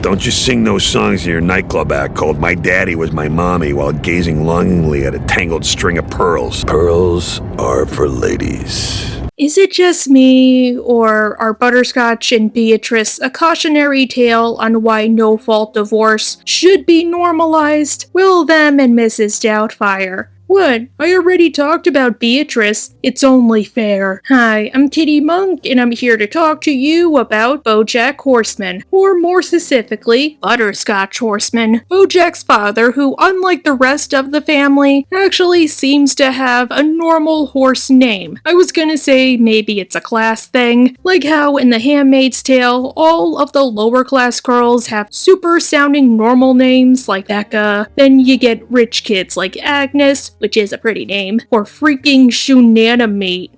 Don't you sing those songs in your nightclub act called My Daddy Was My Mommy while gazing longingly at a tangled string of pearls. Pearls are for ladies. Is it just me, or are Butterscotch and Beatrice a cautionary tale on why no-fault divorce should be normalized? Will them and Mrs. Doubtfire? What? I already talked about Beatrice. It's only fair. Hi, I'm Kitty Monk, and I'm here to talk to you about Bojack Horseman, or more specifically, Butterscotch Horseman. Bojack's father, who unlike the rest of the family, actually seems to have a normal horse name. I was gonna say maybe it's a class thing, like how in The Handmaid's Tale, all of the lower class girls have super sounding normal names like Becca, then you get rich kids like Agnes, which is a pretty name, or freaking Shunanamite.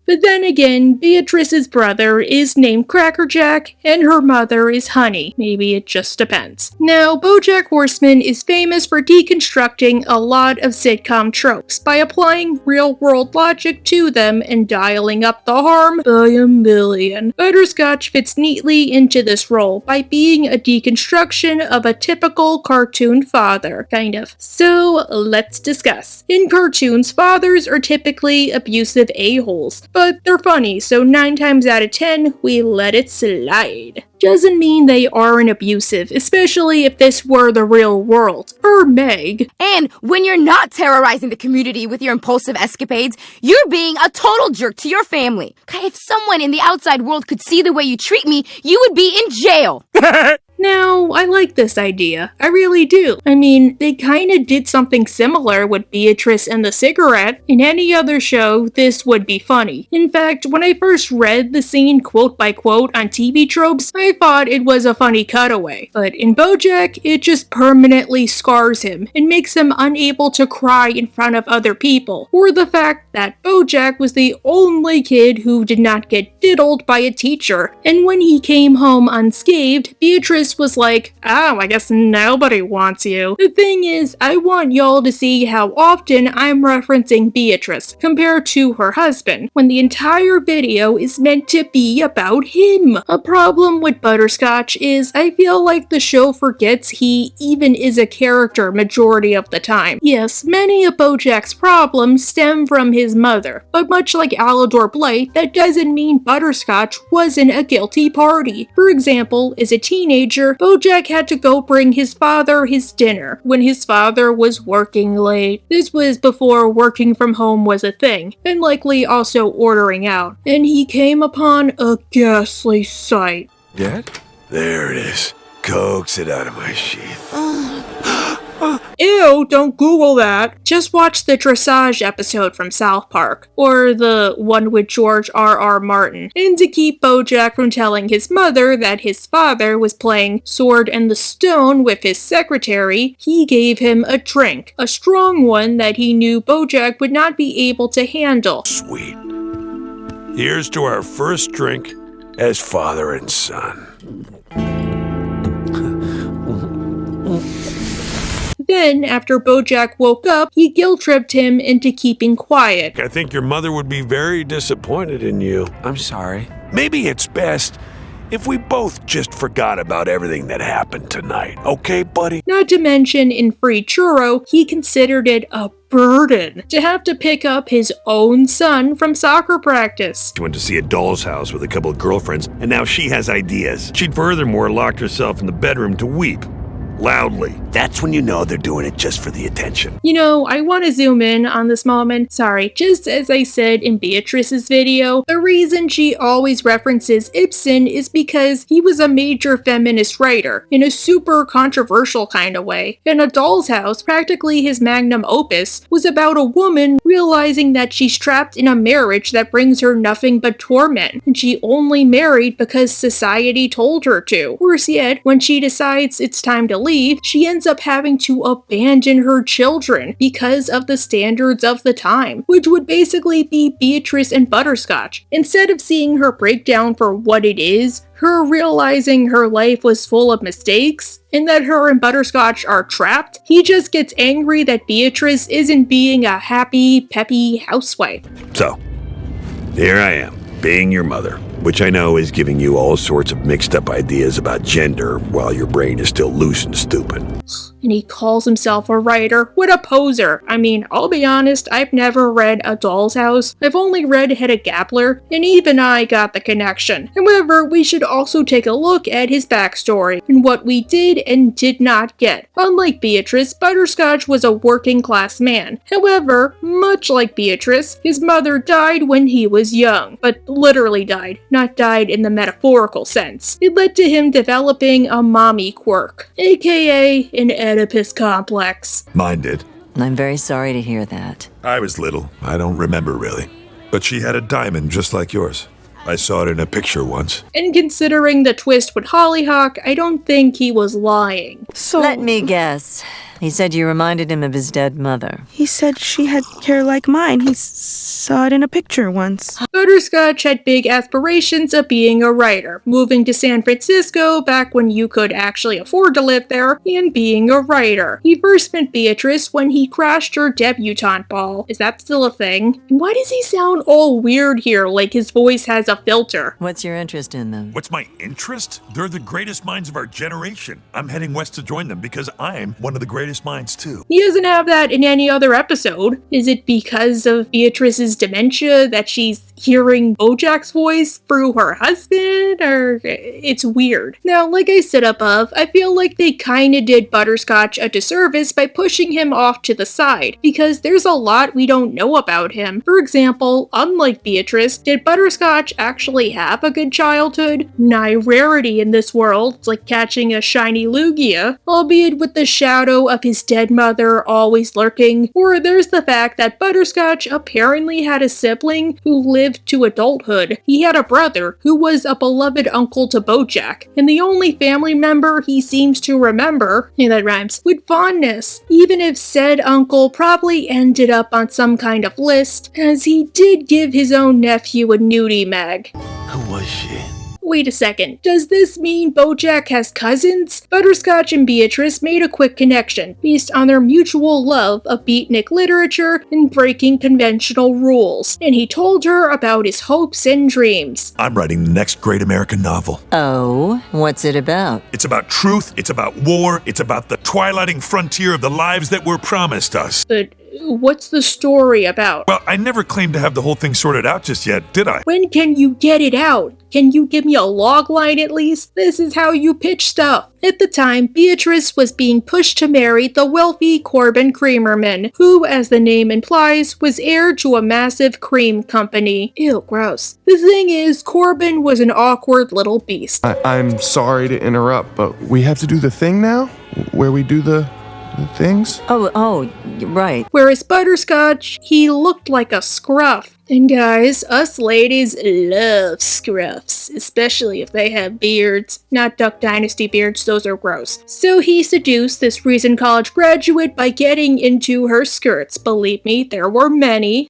But then again, Beatrice's brother is named Crackerjack, and her mother is Honey. Maybe it just depends. Now, Bojack Horseman is famous for deconstructing a lot of sitcom tropes by applying real-world logic to them and dialing up the harm by a million. Butterscotch fits neatly into this role by being a deconstruction of a typical cartoon father, kind of. So, let's discuss. In cartoons, fathers are typically abusive a-holes, but they're funny, so 9 times out of 10, we let it slide. Doesn't mean they aren't abusive, especially if this were the real world. Per Meg. And when you're not terrorizing the community with your impulsive escapades, you're being a total jerk to your family. If someone in the outside world could see the way you treat me, you would be in jail. Now, I like this idea. I really do. I mean, they kinda did something similar with Beatrice and the cigarette. In any other show, this would be funny. In fact, when I first read the scene quote by quote on TV tropes, I thought it was a funny cutaway. But in Bojack, it just permanently scars him and makes him unable to cry in front of other people. Or the fact that Bojack was the only kid who did not get diddled by a teacher. And when he came home unscathed, Beatrice was like, oh, I guess nobody wants you. The thing is, I want y'all to see how often I'm referencing Beatrice compared to her husband, when the entire video is meant to be about him. A problem with Butterscotch is I feel like the show forgets he even is a character majority of the time. Yes, many of Bojack's problems stem from his mother, but much like Alador Blight, that doesn't mean Butterscotch wasn't a guilty party. For example, as a teenager, Bojack had to go bring his father his dinner when his father was working late. This was before working from home was a thing, and likely also ordering out, and he came upon a ghastly sight. Dad? There it is. Coax it out of my sheath. Ew, don't Google that. Just watch the dressage episode from South Park, or the one with George R.R. Martin. And to keep Bojack from telling his mother that his father was playing Sword and the Stone with his secretary, he gave him a drink, a strong one that he knew Bojack would not be able to handle. Sweet. Here's to our first drink as father and son. Then, after Bojack woke up, he guilt-tripped him into keeping quiet. I think your mother would be very disappointed in you. I'm sorry. Maybe it's best if we both just forgot about everything that happened tonight. Okay, buddy? Not to mention, in Free Churro, he considered it a burden to have to pick up his own son from soccer practice. She went to see a doll's house with a couple of girlfriends, and now she has ideas. She'd furthermore locked herself in the bedroom to weep. Loudly. That's when you know they're doing it just for the attention. You know, I want to zoom in on this moment. Sorry, just as I said in Beatrice's video, the reason she always references Ibsen is because he was a major feminist writer, in a super controversial kind of way. In A Doll's House, practically his magnum opus, was about a woman realizing that she's trapped in a marriage that brings her nothing but torment, and she only married because society told her to. Worse yet, when she decides it's time to leave, she ends up having to abandon her children because of the standards of the time, which would basically be Beatrice and Butterscotch. Instead of seeing her breakdown for what it is, her realizing her life was full of mistakes, and that her and Butterscotch are trapped, he just gets angry that Beatrice isn't being a happy, peppy housewife. So, here I am, being your mother. which I know is giving you all sorts of mixed up ideas about gender while your brain is still loose and stupid. And he calls himself a writer. What a poser. I mean, I'll be honest, I've never read A Doll's House. I've only read Hedda Gabler, and even I got the connection. However, we should also take a look at his backstory and what we did and did not get. Unlike Beatrice, Butterscotch was a working class man. However, much like Beatrice, his mother died when he was young, but literally died, not died in the metaphorical sense. It led to him developing a mommy quirk, aka an Oedipus complex. Mine did. I'm very sorry to hear that. I was little. I don't remember really. But she had a diamond just like yours. I saw it in a picture once. And considering the twist with Hollyhock, I don't think he was lying. So Let me guess. He said you reminded him of his dead mother. he said she had hair like mine. He saw it in a picture once. Butterscotch had big aspirations of being a writer, moving to San Francisco back when you could actually afford to live there, and being a writer. He first met Beatrice when he crashed her debutante ball. Is that still a thing? And why does he sound all weird here, like his voice has a filter? What's your interest in them? What's my interest? They're the greatest minds of our generation. I'm heading west to join them because I'm one of the greatest minds too. He doesn't have that in any other episode. Is it because of Beatrice's dementia that she's hearing Bojack's voice through her husband? Or it's weird. Now, like I said above, I feel like they kinda did Butterscotch a disservice by pushing him off to the side, because there's a lot we don't know about him. For example, unlike Beatrice, did Butterscotch actually have a good childhood? Nigh rarity in this world. It's like catching a shiny Lugia, albeit with the shadow of his dead mother always lurking. Or there's the fact that Butterscotch apparently had a sibling who lived to adulthood. He had a brother who was a beloved uncle to Bojack, and the only family member he seems to remember, and that rhymes, with fondness, even if said uncle probably ended up on some kind of list, as he did give his own nephew a nudie mag. Who was she? Wait a second, does this mean Bojack has cousins? Butterscotch and Beatrice made a quick connection, based on their mutual love of beatnik literature and breaking conventional rules, and he told her about his hopes and dreams. I'm writing the next great American novel. Oh, what's it about? It's about truth, it's about war, it's about the twilighting frontier of the lives that were promised us. But what's the story about? Well, I never claimed to have the whole thing sorted out just yet, did I? When can you get it out? Can you give me a log line at least? This is how you pitch stuff. At the time, Beatrice was being pushed to marry the wealthy Corbin Creamerman, who, as the name implies, was heir to a massive cream company. Ew, gross. The thing is, Corbin was an awkward little beast. I'm sorry to interrupt, but we have to do the thing now? Where we do the things? Oh, right. Whereas Butterscotch, he looked like a scruff. And guys, us ladies love scruffs, especially if they have beards. Not Duck Dynasty beards, those are gross. So he seduced this recent college graduate by getting into her skirts. Believe me, there were many.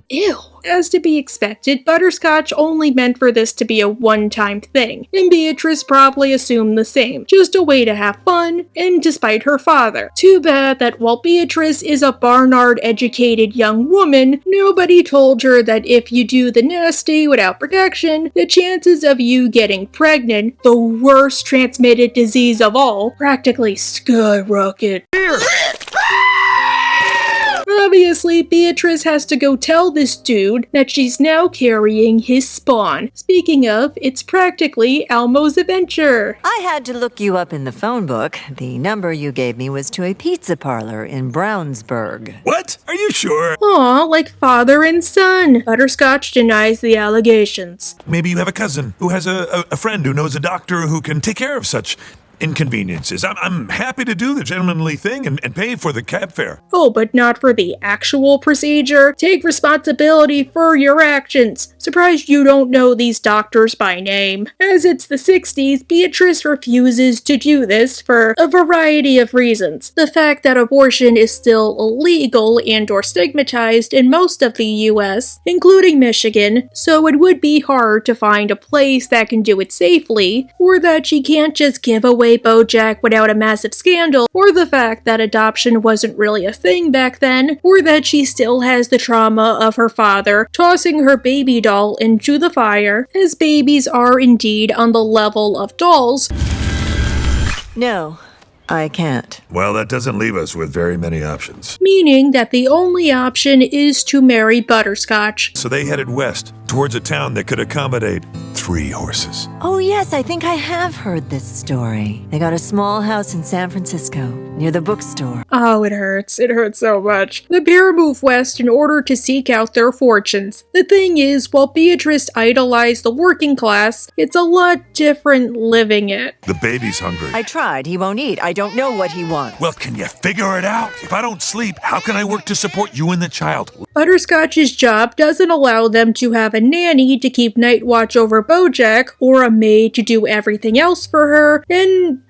Ew. As to be expected, Butterscotch only meant for this to be a one-time thing, and Beatrice probably assumed the same, just a way to have fun, and despite her father. Too bad that while Beatrice is a Barnard-educated young woman, nobody told her that if you do the nasty without protection, the chances of you getting pregnant, the worst transmitted disease of all, practically skyrocket. Obviously, Beatrice has to go tell this dude that she's now carrying his spawn. Speaking of, it's practically Elmo's adventure. I had to look you up in the phone book. The number you gave me was to a pizza parlor in Brownsburg. What? Are you sure? Aw, like father and son. Butterscotch denies the allegations. Maybe you have a cousin who has a friend who knows a doctor who can take care of such inconveniences. I'm happy to do the gentlemanly thing and pay for the cab fare. Oh, but not for the actual procedure. Take responsibility for your actions. Surprised you don't know these doctors by name. As it's the 60s, Beatrice refuses to do this for a variety of reasons. The fact that abortion is still illegal and or stigmatized in most of the US, including Michigan, so it would be hard to find a place that can do it safely, or that she can't just give away away Bojack without a massive scandal, or the fact that adoption wasn't really a thing back then, or that she still has the trauma of her father tossing her baby doll into the fire, as babies are indeed on the level of dolls. No, I can't. Well, that doesn't leave us with very many options. Meaning that the only option is to marry Butterscotch. So they headed west, towards a town that could accommodate 3 horses. Oh yes, I think I have heard this story. They got a small house in San Francisco, near the bookstore. Oh, it hurts. It hurts so much. The pair move west in order to seek out their fortunes. The thing is, while Beatrice idolized the working class, it's a lot different living it. The baby's hungry. I tried. He won't eat. I don't know what he wants. Well, can you figure it out? If I don't sleep, how can I work to support you and the child? Butterscotch's job doesn't allow them to have a nanny to keep night watch over Bojack, or a maid to do everything else for her, and,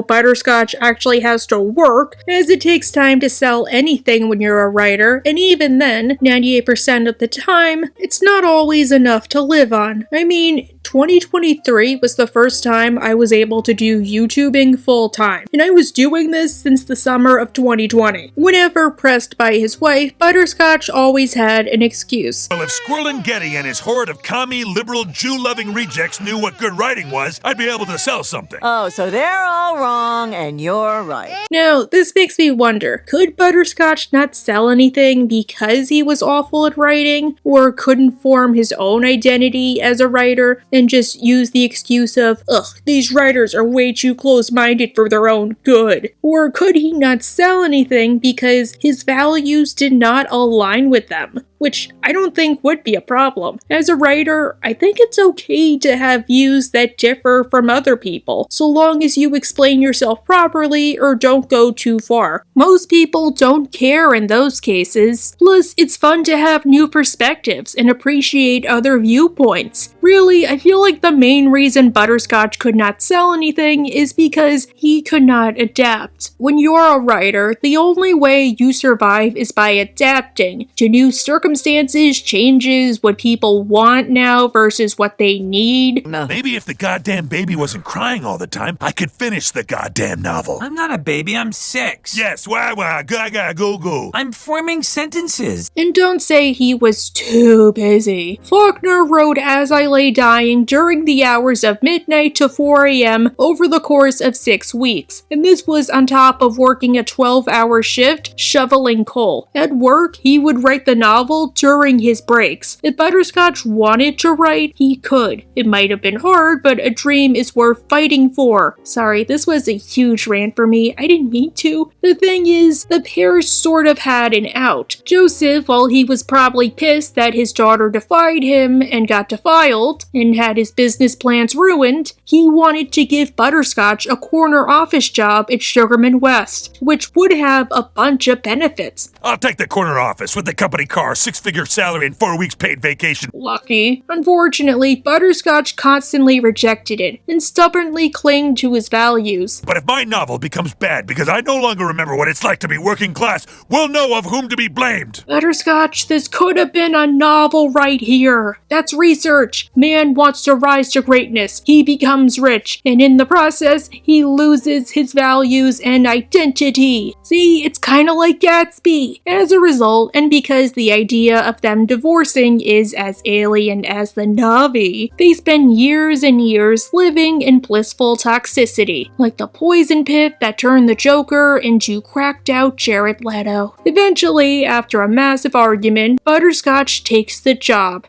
Butterscotch actually has to work, as it takes time to sell anything when you're a writer, and even then, 98% of the time, it's not always enough to live on. I mean, 2023 was the first time I was able to do YouTubing full-time, and I was doing this since the summer of 2020. Whenever pressed by his wife, Butterscotch always had an excuse. Well, if Squirrel and Getty and his horde of commie, liberal, Jew-loving rejects knew what good writing was, I'd be able to sell something. Oh, so they're all wrong, and you're right. Now, this makes me wonder, could Butterscotch not sell anything because he was awful at writing, or couldn't form his own identity as a writer, and just use the excuse of, these writers are way too close-minded for their own good? Or could he not sell anything because his values did not align with them? Which I don't think would be a problem. As a writer, I think it's okay to have views that differ from other people, so long as you explain yourself properly or don't go too far. Most people don't care in those cases. Plus, it's fun to have new perspectives and appreciate other viewpoints. Really, I feel like the main reason Butterscotch could not sell anything is because he could not adapt. When you're a writer, the only way you survive is by adapting to new circumstances, changes, what people want now versus what they need. Maybe if the goddamn baby wasn't crying all the time, I could finish the goddamn novel. I'm not a baby, I'm 6. Yes, wah, gaga, go, go. I'm forming sentences. And don't say he was too busy. Faulkner wrote As I Lay Dying during the hours of midnight to 4 a.m. over the course of 6 weeks, and this was on top of working a 12-hour shift shoveling coal. At work, he would write the novel during his breaks. If Butterscotch wanted to write, he could. It might have been hard, but a dream is worth fighting for. Sorry, this was a huge rant for me. I didn't mean to. The thing is, the pair sort of had an out. Joseph, while he was probably pissed that his daughter defied him and got defiled, and had his business plans ruined, he wanted to give Butterscotch a corner office job at Sugarman West, which would have a bunch of benefits. I'll take the corner office with the company car, 6-figure salary, and 4 weeks paid vacation. Lucky. Unfortunately, Butterscotch constantly rejected it, and stubbornly clung to his values. But if my novel becomes bad because I no longer remember what it's like to be working class, we'll know of whom to be blamed. Butterscotch, this could have been a novel right here. That's research. Man wants to rise to greatness. He becomes rich, and in the process, he loses his values and identity. See, it's kinda like Gatsby. As a result, and because the idea of them divorcing is as alien as the Na'vi, they spend years and years living in blissful toxicity, like the poison pit that turned the Joker into cracked out Jared Leto. Eventually, after a massive argument, Butterscotch takes the job.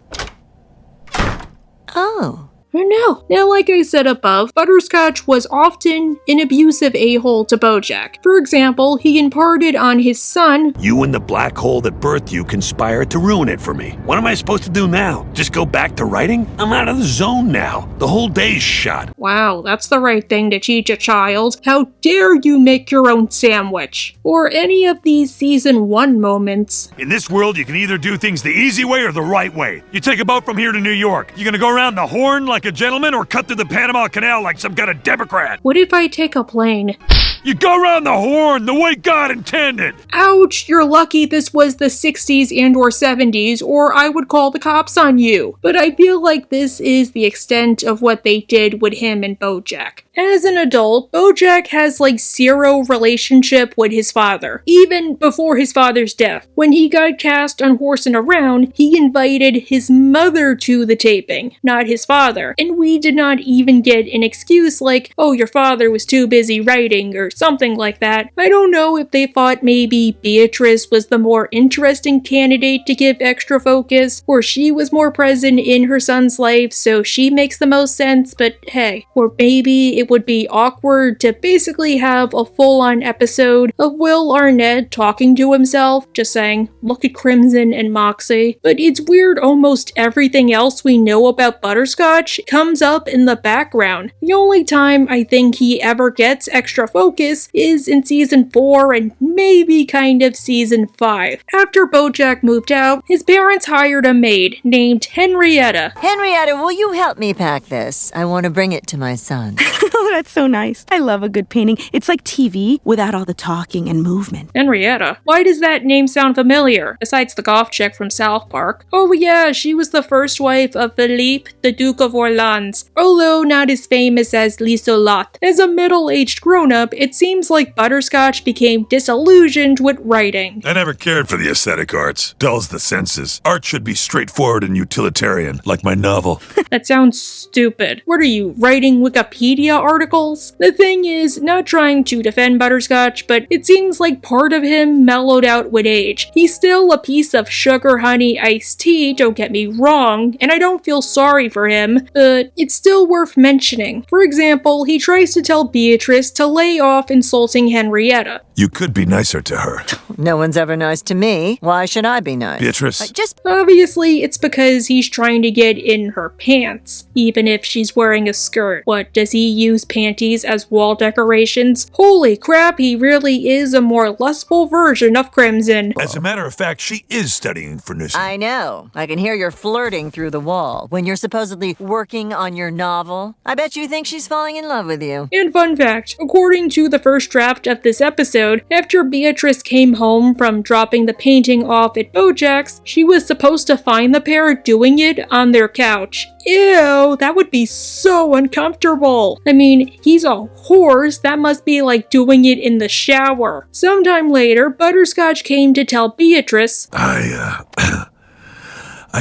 Oh. I know. Now, like I said above, Butterscotch was often an abusive a-hole to Bojack. For example, he imparted on his son, You and the black hole that birthed you conspired to ruin it for me. What am I supposed to do now? Just go back to writing? I'm out of the zone now. The whole day's shot. Wow, that's the right thing to teach a child. How dare you make your own sandwich? Or any of these season 1 moments. In this world, you can either do things the easy way or the right way. You take a boat from here to New York. You gonna go around the Horn like a gentleman or cut through the Panama Canal like some kind of Democrat? What if I take a plane? You go around the horn the way God intended. Ouch, you're lucky this was the 60s and or 70s, or I would call the cops on you. But I feel like this is the extent of what they did with him and Bojack. As an adult, Bojack has like zero relationship with his father, even before his father's death. When he got cast on Horsing Around, he invited his mother to the taping, not his father, and we did not even get an excuse like, oh, your father was too busy writing or something like that. I don't know if they thought maybe Beatrice was the more interesting candidate to give extra focus, or she was more present in her son's life, so she makes the most sense, but hey. Or maybe it would be awkward to basically have a full-on episode of Will Arnett talking to himself, just saying, look at Crimson and Moxie. But it's weird almost everything else we know about Butterscotch comes up in the background. The only time I think he ever gets extra focus is in season 4 and maybe kind of season 5. After Bojack moved out, his parents hired a maid named Henrietta. Henrietta, will you help me pack this? I want to bring it to my son. Oh, that's so nice. I love a good painting. It's like TV without all the talking and movement. Henrietta? Why does that name sound familiar, besides the golf chick from South Park? Oh yeah, she was the first wife of Philippe, the Duke of Orleans, although not as famous as Liselotte. As a middle-aged grown-up, it seems like Butterscotch became disillusioned with writing. I never cared for the aesthetic arts. Dulls the senses. Art should be straightforward and utilitarian, like my novel. That sounds stupid. What are you, writing Wikipedia articles? The thing is, not trying to defend Butterscotch, but it seems like part of him mellowed out with age. He's still a piece of sugar honey iced tea, don't get me wrong, and I don't feel sorry for him, but it's still worth mentioning. For example, he tries to tell Beatrice to lay off insulting Henrietta. You could be nicer to her. No one's ever nice to me. Why should I be nice? Beatrice. Obviously, it's because he's trying to get in her pants, even if she's wearing a skirt. What, does he use panties as wall decorations? Holy crap, he really is a more lustful version of Crimson. As a matter of fact, she is studying for nursing. I know. I can hear your flirting through the wall when you're supposedly working on your novel. I bet you think she's falling in love with you. And fun fact, according to the first draft of this episode, after Beatrice came home from dropping the painting off at Bojack's, she was supposed to find the pair doing it on their couch. Ew, that would be so uncomfortable. I mean, he's a horse, that must be like doing it in the shower. Sometime later, Butterscotch came to tell Beatrice, I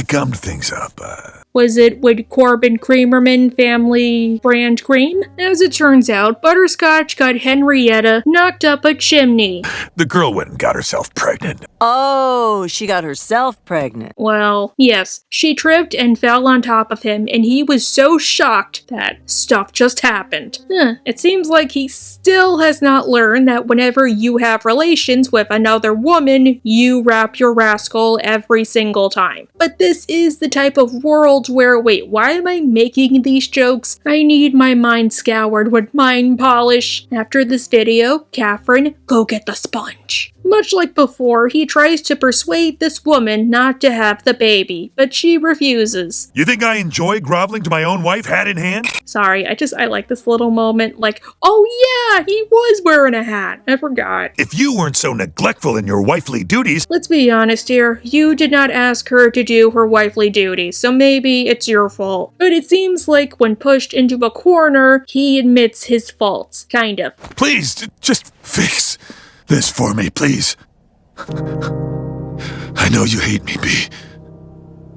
gummed things up. was it with Corbin Creamerman family brand cream? As it turns out, Butterscotch got Henrietta knocked up a chimney. The girl went and got herself pregnant. Oh, she got herself pregnant. Well, yes, she tripped and fell on top of him, and he was so shocked that stuff just happened. It seems like he still has not learned that whenever you have relations with another woman, you wrap your rascal every single time. But this is the type of world where, wait, why am I making these jokes? I need my mind scoured with mind polish. After this video, Catherine, go get the sponge. Much like before, he tries to persuade this woman not to have the baby, but she refuses. You think I enjoy groveling to my own wife hat in hand? Sorry, I like this little moment, like, oh yeah, he was wearing a hat. I forgot. If you weren't so neglectful in your wifely duties... Let's be honest here, you did not ask her to do her wifely duties, so maybe it's your fault. But it seems like when pushed into a corner, he admits his faults, kind of. Please, just fix this for me, please. I know you hate me, B.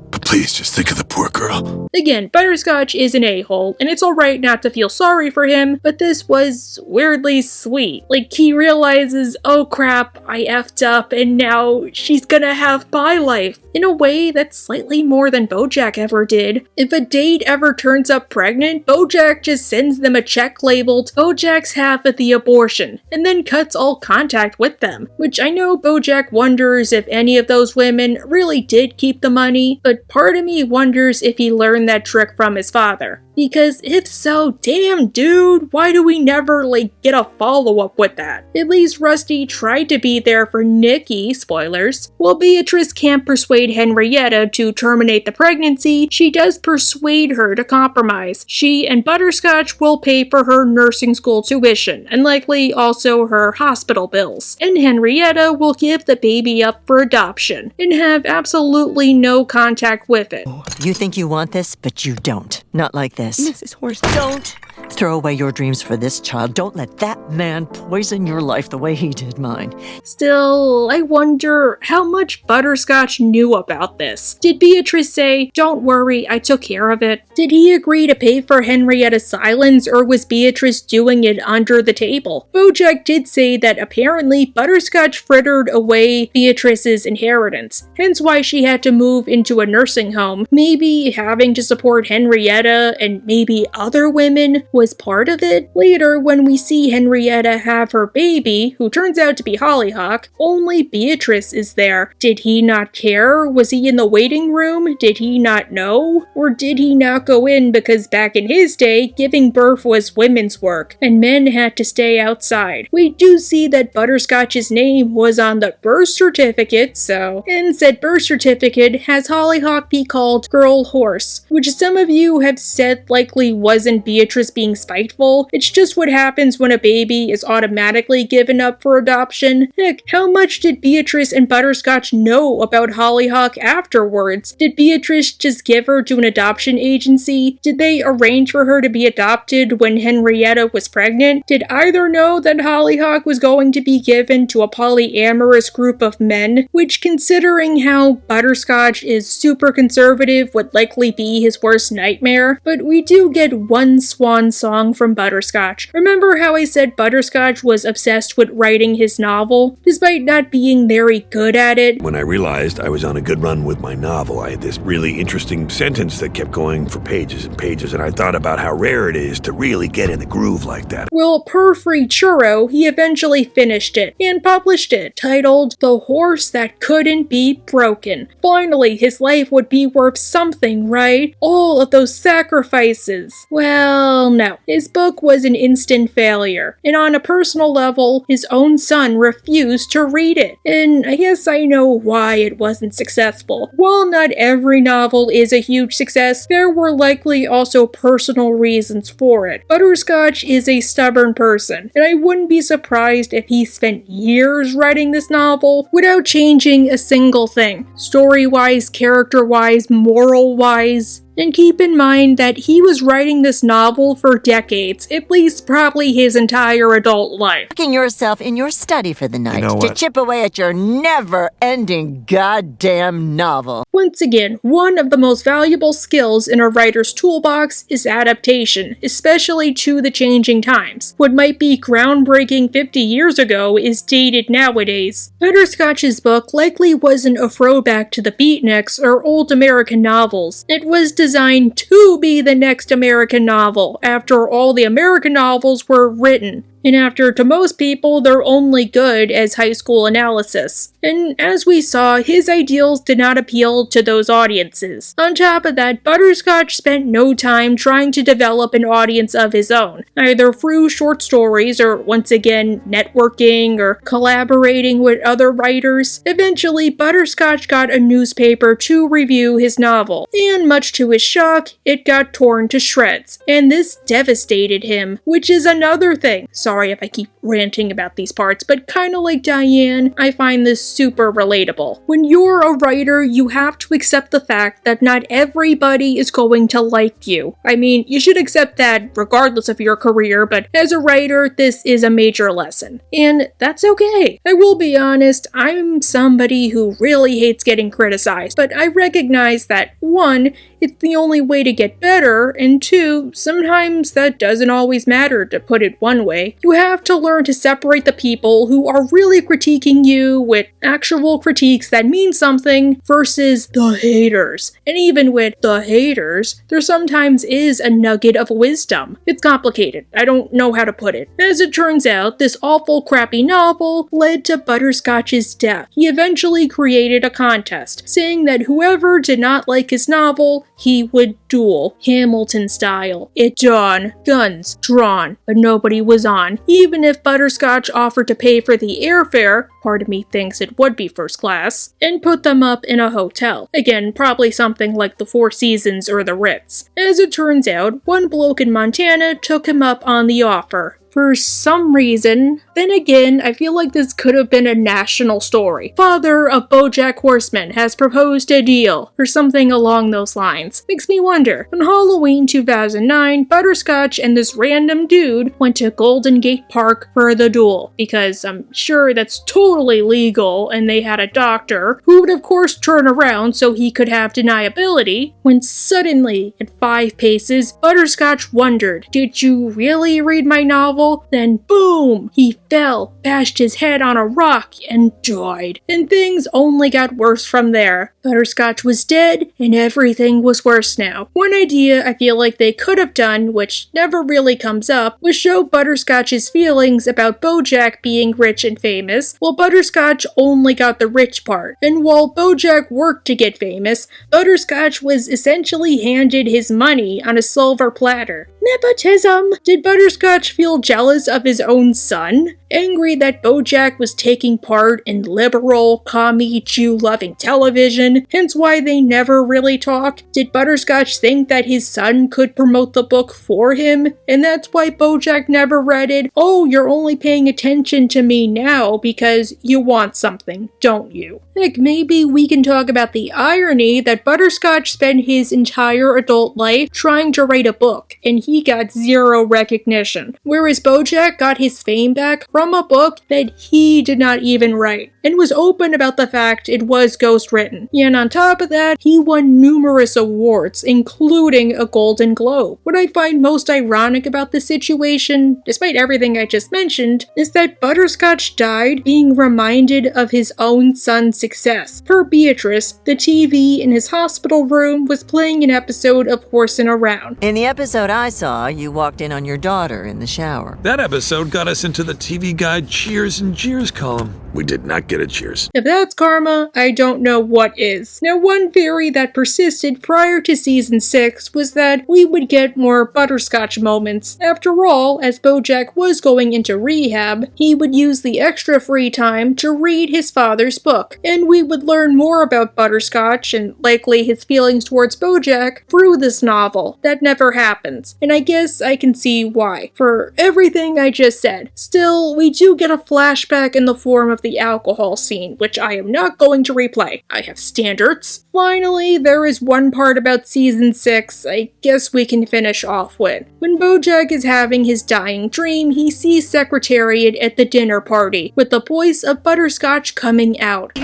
But please, just think of the poor girl. Again, Butterscotch is an a-hole, and it's alright not to feel sorry for him, but this was weirdly sweet. Like, he realizes, oh crap, I effed up, and now she's gonna have my life. In a way that's slightly more than Bojack ever did. If a date ever turns up pregnant, Bojack just sends them a check labeled Bojack's half of the abortion, and then cuts all contact with them. Which I know Bojack wonders if any of those women really did keep the money, but part of me wonders if he learned that trick from his father. Because if so, damn dude, why do we never, get a follow-up with that? At least Rusty tried to be there for Nikki, spoilers. While Beatrice can't persuade Henrietta to terminate the pregnancy, she does persuade her to compromise. She and Butterscotch will pay for her nursing school tuition, and likely also her hospital bills. And Henrietta will give the baby up for adoption, and have absolutely no contact with it. You think you want this, but you don't. Not like this. Mrs. Horseman. Don't throw away your dreams for this child. Don't let that man poison your life the way he did mine. Still, I wonder how much Butterscotch knew about this. Did Beatrice say, "Don't worry, I took care of it"? Did he agree to pay for Henrietta's silence, or was Beatrice doing it under the table? Bojack did say that apparently Butterscotch frittered away Beatrice's inheritance, hence why she had to move into a nursing home. Maybe having to support Henrietta and maybe other women was part of it. Later, when we see Henrietta have her baby, who turns out to be Hollyhock, only Beatrice is there. Did he not care? Was he in the waiting room? Did he not know? Or did he not go in because back in his day, giving birth was women's work, and men had to stay outside? We do see that Butterscotch's name was on the birth certificate, and said birth certificate has Hollyhock be called Girl Horse, which some of you have said likely wasn't Beatrice being spiteful. It's just what happens when a baby is automatically given up for adoption. Heck, how much did Beatrice and Butterscotch know about Hollyhock afterwards? Did Beatrice just give her to an adoption agency? Did they arrange for her to be adopted when Henrietta was pregnant? Did either know that Hollyhock was going to be given to a polyamorous group of men? Which, considering how Butterscotch is super conservative, would likely be his worst nightmare. But we do get one swan song from Butterscotch. Remember how I said Butterscotch was obsessed with writing his novel, despite not being very good at it? When I realized I was on a good run with my novel, I had this really interesting sentence that kept going for pages and pages, and I thought about how rare it is to really get in the groove like that. Well, per Free Churro, he eventually finished it and published it, titled The Horse That Couldn't Be Broken. Finally, his life would be worth something, right? All of those sacrifices. Well, no. His book was an instant failure, and on a personal level, his own son refused to read it. And I guess I know why it wasn't successful. While not every novel is a huge success, there were likely also personal reasons for it. Butterscotch is a stubborn person, and I wouldn't be surprised if he spent years writing this novel without changing a single thing. Story-wise, character-wise, moral-wise. And keep in mind that he was writing this novel for decades, at least probably his entire adult life. Locking yourself in your study for the night know to what? chip away at your never-ending goddamn novel. Once again, one of the most valuable skills in a writer's toolbox is adaptation, especially to the changing times. What might be groundbreaking 50 years ago is dated nowadays. Butterscotch's book likely wasn't a throwback to the beatniks or old American novels. It was designed to be the next American novel, after all the American novels were written. And after, to most people, they're only good as high school analysis. And as we saw, his ideals did not appeal to those audiences. On top of that, Butterscotch spent no time trying to develop an audience of his own, either through short stories or, once again, networking or collaborating with other writers. Eventually, Butterscotch got a newspaper to review his novel, and much to his shock, it got torn to shreds. And this devastated him, which is another thing. Sorry if I keep ranting about these parts, but kinda like Diane, I find this super relatable. When you're a writer, you have to accept the fact that not everybody is going to like you. I mean, you should accept that regardless of your career, but as a writer, this is a major lesson. And that's okay. I will be honest, I'm somebody who really hates getting criticized, but I recognize that, one, it's the only way to get better, and 2, sometimes that doesn't always matter, to put it one way. You have to learn to separate the people who are really critiquing you with actual critiques that mean something versus the haters. And even with the haters, there sometimes is a nugget of wisdom. It's complicated. I don't know how to put it. As it turns out, this awful crappy novel led to Butterscotch's death. He eventually created a contest, saying that whoever did not like his novel, he would duel, Hamilton style. At dawn, guns drawn, but nobody was on. Even if Butterscotch offered to pay for the airfare, part of me thinks it would be first class, and put them up in a hotel. Again, probably something like the Four Seasons or the Ritz. As it turns out, one bloke in Montana took him up on the offer. For some reason, then again, I feel like this could have been a national story. Father of Bojack Horseman has proposed a deal, or something along those lines. Makes me wonder. On Halloween 2009, Butterscotch and this random dude went to Golden Gate Park for the duel, because I'm sure that's totally legal, and they had a doctor, who would of course turn around so he could have deniability, when suddenly, at 5 paces, Butterscotch wondered, "Did you really read my novel?" Then boom! He fell, bashed his head on a rock, and died. And things only got worse from there. Butterscotch was dead, and everything was worse now. One idea I feel like they could have done, which never really comes up, was show Butterscotch's feelings about Bojack being rich and famous, while Butterscotch only got the rich part. And while Bojack worked to get famous, Butterscotch was essentially handed his money on a silver platter. Nepotism! Did Butterscotch feel jealous of his own son? Angry that Bojack was taking part in liberal, commie, Jew-loving television, hence why they never really talk? Did Butterscotch think that his son could promote the book for him, and that's why Bojack never read it? Oh, you're only paying attention to me now because you want something, don't you? Heck, maybe we can talk about the irony that Butterscotch spent his entire adult life trying to write a book, and he got 0 recognition, whereas Bojack got his fame back from a book that he did not even write, and was open about the fact it was ghostwritten. And on top of that, he won numerous awards, including a Golden Globe. What I find most ironic about this situation, despite everything I just mentioned, is that Butterscotch died being reminded of his own son's success. Per Beatrice, the TV in his hospital room was playing an episode of Horsin' Around. In the episode I saw, you walked in on your daughter in the shower. That episode got us into the TV Guide Cheers and Jeers column. We did not get a cheers. If that's karma, I don't know what is. Now, one theory that persisted prior to season 6 was that we would get more Butterscotch moments. After all, as Bojack was going into rehab, he would use the extra free time to read his father's book, and we would learn more about Butterscotch and likely his feelings towards Bojack through this novel. That never happens, and I guess I can see why, for everything I just said. Still, we do get a flashback in the form of the alcohol scene, which I am not going to replay. I have standards. Finally, there is one part about season 6 I guess we can finish off with. When Bojack is having his dying dream, he sees Secretariat at the dinner party, with the voice of Butterscotch coming out.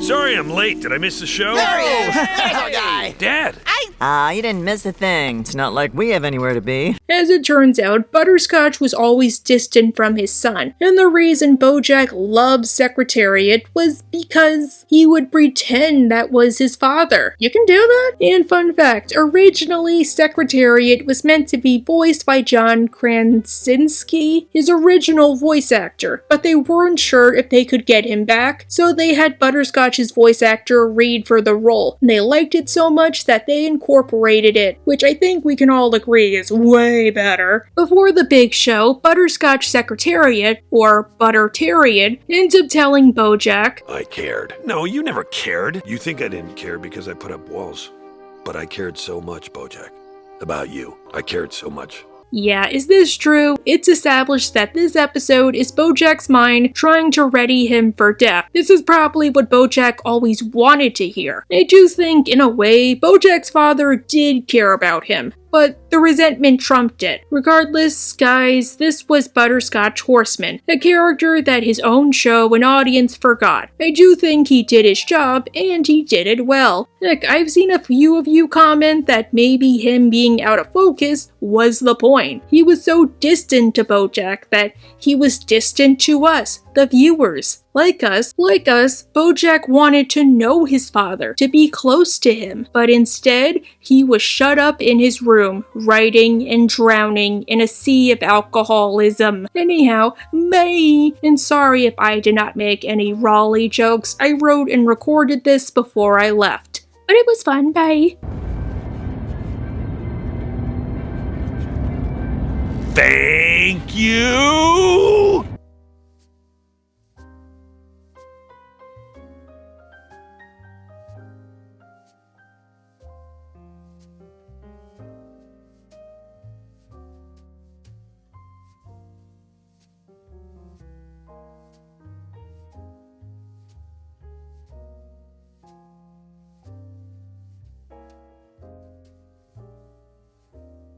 Sorry I'm late. Did I miss the show? There he is! There's our guy! Dad! You didn't miss a thing. It's not like we have anywhere to be. As it turns out, Butterscotch was always distant from his son, and the reason Bojack loved Secretariat was because he would pretend that was his father. You can do that? And fun fact, originally Secretariat was meant to be voiced by John Krasinski, his original voice actor, but they weren't sure if they could get him back, so they had Butterscotch's voice actor read for the role, and they liked it so much that they incorporated it, which I think we can all agree is way better. Before the big show, Butterscotch Secretariat, or Buttertarian, ends up telling Bojack, I cared. No, you never cared. You think I didn't care because I put up walls. But I cared so much, Bojack. About you. I cared so much. Yeah, is this true? It's established that this episode is Bojack's mind trying to ready him for death. This is probably what Bojack always wanted to hear. I do think, in a way, Bojack's father did care about him. but the resentment trumped it. Regardless, guys, this was Butterscotch Horseman, a character that his own show and audience forgot. I do think he did his job, and he did it well. Heck, I've seen a few of you comment that maybe him being out of focus was the point. He was so distant to Bojack that he was distant to us, the viewers. Like us, Bojack wanted to know his father, to be close to him, but instead, he was shut up in his room, writing and drowning in a sea of alcoholism. Anyhow, bye! And sorry if I did not make any Raleigh jokes. I wrote and recorded this before I left. But it was fun, bye! Thank you!